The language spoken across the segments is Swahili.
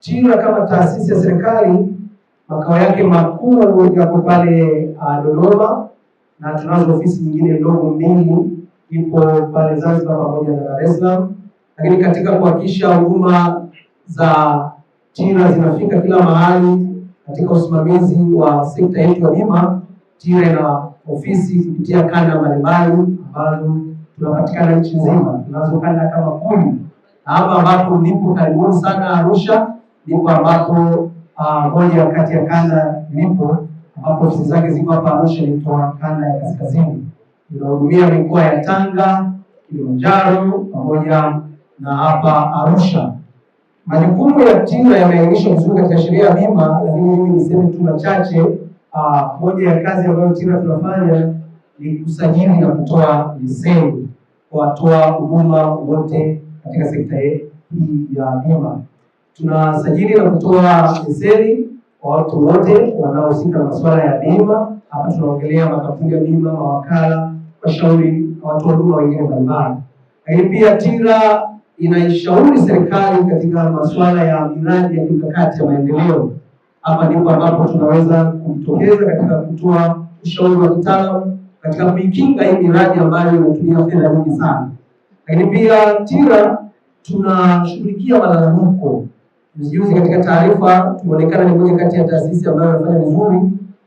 TIRA kama taasisi ya serikali makao yake makuu yako pale Dodoma, na tunazo ofisi nyingine ndogo mbili, ipo pale Zanzibar pamoja na Dar es Salaam. Lakini katika kuhakikisha huduma za TIRA zinafika kila mahali katika usimamizi wa sekta yetu ya bima, TIRA ina ofisi kupitia kanda mbalimbali ambazo tunapatikana nchi nzima. Tunazo kanda kama 10. Hapa ambapo nipo karibuni sana Arusha, ndipo ambapo moja kati ya kanda nipo, ambapo ofisi zake ziko hapa Arusha, ni kanda ya kaskazini. Tunahudumia mikoa ya Tanga, Kilimanjaro pamoja na hapa Arusha. Majukumu ya TIRA yameainishwa vizuri katika sheria ya bima, lakini mimi niseme tu machache. Moja ya kazi ambayo TIRA tunafanya ni kusajili na kutoa leseni kwa watoa huduma wote katika sekta hii ya bima. Tunasajili na kutoa leseni kwa watu wote wanaohusika na masuala ya bima. Hapa tunaongelea makampuni ya bima, mawakala, washauri, watu wa huduma wengine mbalimbali. Lakini pia TIRA inaishauri serikali katika masuala ya miradi ya kimkakati ya maendeleo. Hapa ndipo ambapo tunaweza kujitokeza katika kutoa ushauri wa kitaalamu katika kuikinga hii miradi ambayo inatumia fedha nyingi sana. Lakini pia TIRA tunashughulikia malalamiko. Juzi katika taarifa tumeonekana ni moja kati ya taasisi ambayo inafanya vizuri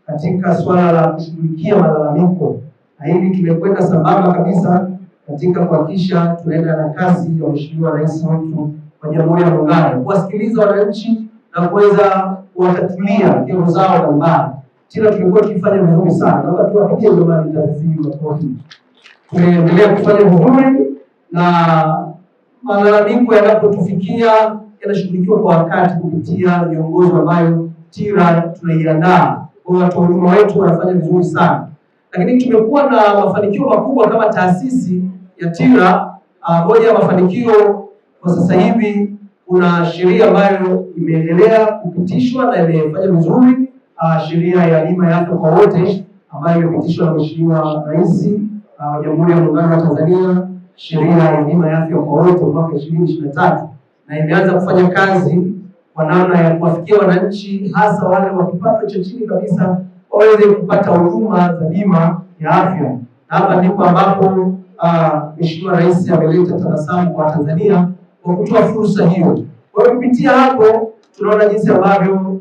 katika swala la kushughulikia malalamiko, na hili tumekwenda sambamba kabisa katika kuhakikisha tunaenda na kasi ya Mheshimiwa Rais wetu wa Jamhuri ya Muungano, kuwasikiliza wananchi na kuweza kuwatatulia kero zao mbalimbali. TIRA tumekuwa tukifanya vizuri sana, naomba tuwapigie jamani taasisi hii makofi. Tumeendelea kufanya vizuri na malalamiko yanapotufikia yanashughulikiwa kwa wakati kupitia miongozo ambayo TIRA tunaiandaa. Kwa watu wa huduma wetu wanafanya vizuri sana. Lakini tumekuwa na mafanikio makubwa kama taasisi ya TIRA. Moja ya mafanikio kwa sasa hivi, kuna sheria ambayo imeendelea kupitishwa na imefanya vizuri, sheria ya bima ya afya kwa wote ambayo imepitishwa na Mheshimiwa Rais wa Jamhuri ya Muungano wa Tanzania, sheria ya bima ya afya kwa wote mwaka 2023, na imeanza kufanya kazi kwa namna ya kuwafikia wananchi, hasa wale wa kipato cha chini kabisa, waweze kupata huduma za bima ya afya. Na hapa ndipo ambapo Mheshimiwa Rais ameleta tabasamu kwa Tanzania kwa kutoa fursa hiyo. Kwa hiyo kupitia hapo tunaona jinsi ambavyo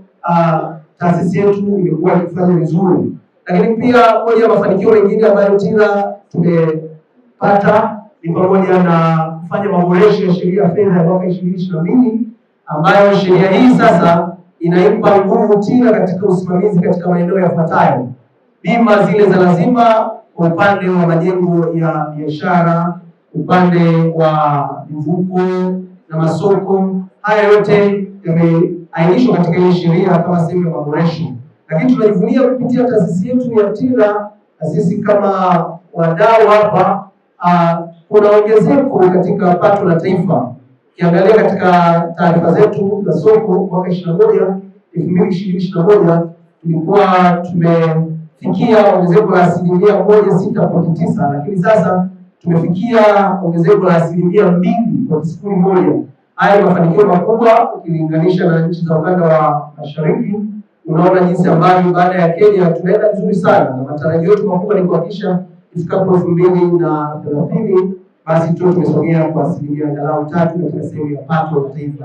taasisi yetu imekuwa ikifanya vizuri. Lakini pia moja ya mafanikio mengine ambayo TIRA tumepata ni pamoja na kufanya maboresho ya sheria ya fedha ya mwaka 2022, ambayo sheria hii sasa inaipa nguvu TIRA katika usimamizi katika maeneo yafuatayo: bima zile za lazima kwa upande wa majengo ya biashara, upande wa vivuko na masoko. Haya yote yameainishwa katika hii sheria kama sehemu ya maboresho. Lakini tunajivunia kupitia taasisi yetu ya TIRA, na sisi kama wadau hapa, kuna ongezeko katika pato la taifa. Ukiangalia katika taarifa zetu za soko mwaka 2021 tulikuwa tumefikia ongezeko la 106.9, lakini sasa tumefikia ongezeko la 2.01. Haya ni mafanikio makubwa ukilinganisha na nchi za ukanda wa Mashariki. Unaona jinsi ambavyo baada ya Kenya tunaenda vizuri sana, na matarajio yetu makubwa ni kuhakikisha ifikapo 2030 basi tuwe tumesogea kwa 3% katika sehemu ya pato la taifa.